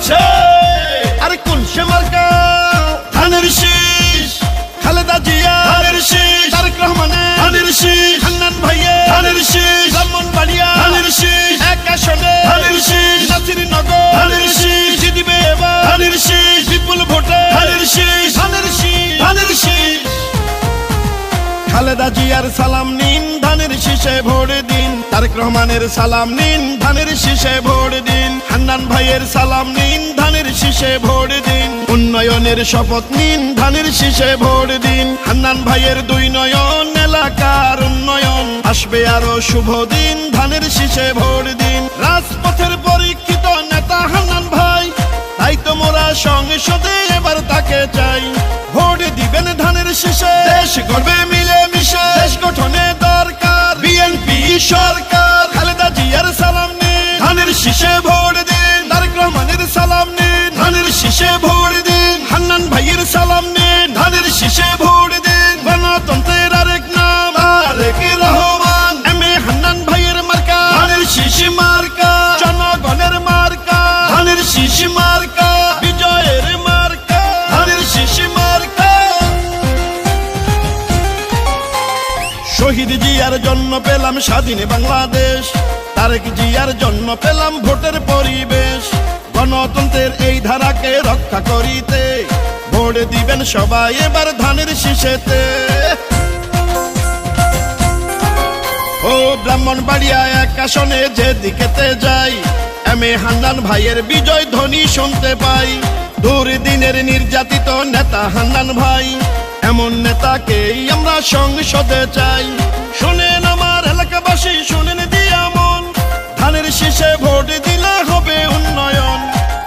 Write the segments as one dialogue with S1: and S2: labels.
S1: হচ্ছে আরে কোন সে মার্কা ধানের শীষ খালেদা জিয়া ধানের শীষ তারেক রহমানের ধানের শীষ হান্নান ভাইয়ের ধানের শীষ ব্রাহ্মণবাড়িয়া ধানের শীষ এক আসনে ধানের শীষ নাসিরনগর ধানের শীষ জিতবে এবার ধানের শীষ বিপুল ভোটে ধানের শীষ ধানের শীষ ধানের শীষ খালেদা জিয়ার সালাম নিন ধানের শীষে ভোট দিন তারেক রহমানের সালাম নিন ধানের শীষে ভোট দিন হান্নান ভাইয়ের সালাম নিন ধানের শীষে ভোট দিন উন্নয়নের শপথ নিন ধানের শীষে ভোট দিন হান্নান ভাইয়ের দুই নয়ন এলাকার উন্নয়ন আসবে আরো শুভ দিন ধানের শীষে ভোট দিন রাজপথের পরীক্ষিত নেতা হান্নান ভাই তাই তো মোরা সংসদে এবার তাকে চাই ভোট দিবেন ধানের শীষে দেশ গড়বে মিলে মিশে দেশ গঠনে দরকার বিএনপি সরকার খালেদা জিয়ার সালাম নিন ধানের শীষে ভোট দিন তারেক রহমানের সালাম নিন ধানের শীষে ভোট দিন হান্নান ভাইয়ের সালাম নিন ধানের শীষে ভোট দিন গণতন্ত্রের আরেক নাম তারেক রহমান হান্নান ভাইয়ের মার্কা ধানের শীষ মার্কা জনগণের মার্কা ধানের শীষ মার্কা বিজয়ের মার্কা ধানের শীষ মার্কা শহীদ জিয়ার জন্য পেলাম স্বাধীন বাংলাদেশ তারেক জিয়ার জন্য পেলাম ভোটের পরিবেশ গণতন্ত্রের এই ধারাকে রক্ষা করিতে ভোট দিবেন সবাই এবার ধানের শীষেতে ও ব্রাহ্মণবাড়িয়া এক আসনে যেদিকেতে যাই হান্নান ভাইয়ের বিজয় ধ্বনি শুনতে পাই দুর্দিনের নির্যাতিত নেতা হান্নান ভাই এমন নেতাকেই আমরা সংসদে চাই শোনেন আমার এলাকাবাসী শোনেন দিয়া মন ধানের শীষে ভোট দিলে হবে উন্নয়ন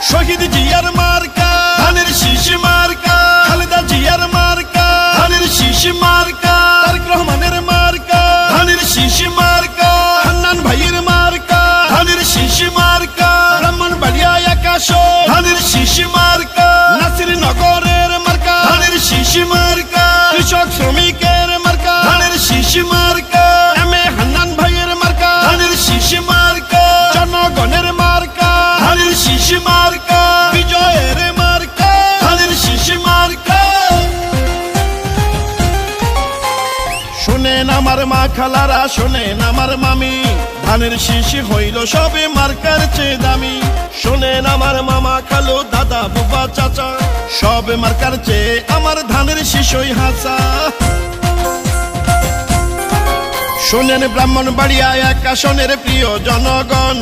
S1: শহীদ জিয়ার মার্কা ধানের শীষ মার্কা খালেদা জিয়ার মার্কা ধানের শীষ মার্কা তারেক রহমানের মার্কা ধানের শীষ মার্কা হান্নান ভাইয়ের মার্কা ধানের শীষ মার্কা ব্রাহ্মণবাড়িয়া আকাশ ধানের শীষ মার্কা নাসিরনগরের মার্কা ধানের শীষ মার্কা কৃষক শ্রমিকের মার্কা ধানের শীষ মার্কা হান্নান ভাইয়ের মার্কা ধানের শীষ মার্কা জনগণের মার্কা ধানের শীষ মার্কা বিজয়ের মার্কা ধানের শীষ মার্কা শোনেন আমার মা খালারা শোনেন আমার মামি ধানের শীষ হইল সবে মার্কার চেয়ে দামি শোনেন আমার মামা খালু দাদা বুবা চাচা সবে মার্কার চেয়ে আমার ধানের শীষই হাসা শোনেন ব্রাহ্মণবাড়িয়া এক আসনের প্রিয় জনগণ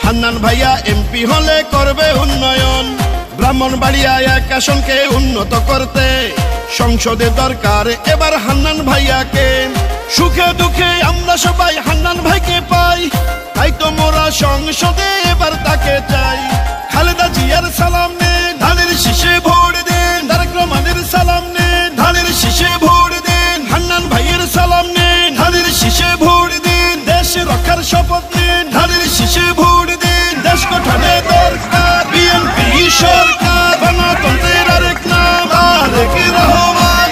S1: হান্নান ভাইয়া এমপি হলে করবে উন্নয়ন ব্রাহ্মণবাড়িয়া এক আসনকে উন্নত করতে সংসদে দরকার এবার হান্নান ভাইয়াকে সুখে দুঃখে আমরা সবাই হান্নান ভাইকে পাই তাই তো মোরা সংসদে এবার তাকে চাই খালেদা জিয়ার সালাম নিন ধানের শীষে ভোট দিন তারেক রহমানের সালাম নিন ধানের শীষে ভোট দিন হান্নান ভাইয়ের সালাম নিন ধানের শীষে ভোট দিন দেশ রক্ষার শপথ নিন ধানের শীষে ভোট দিন দেশ গঠনে দরকার বিএনপি সরকার গণতন্ত্রের আরেক নাম তারেক রহমান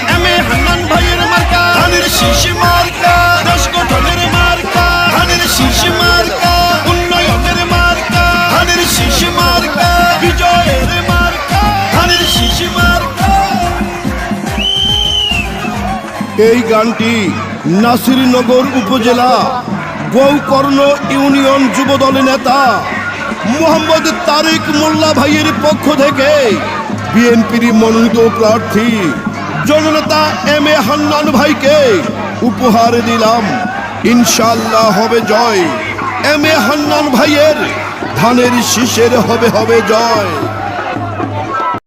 S1: হান্নান ভাইয়ের মার্কা ধানের শীষ মার্কা দেশ গঠনের মার্কা ধানের শীষ মার্কা উন্নয়নের মার্কা ধানের শীষ মার্কা বিজয়ের মার্কা ধানের শীষ মার্কা
S2: এই গানটি নাসিরনগর উপজেলা গৌকর্ণ ইউনিয়ন যুবদল নেতা মোহাম্মদ তারেক মোল্লা ভাইয়ের পক্ষ থেকে বিএনপির মনোনীত প্রার্থী জননেতা হান্নান ভাইকে উপহার দিলাম ইনশাআল্লাহ হবে জয় হান্নান ভাইয়ের ধানের শীষের হবে জয়।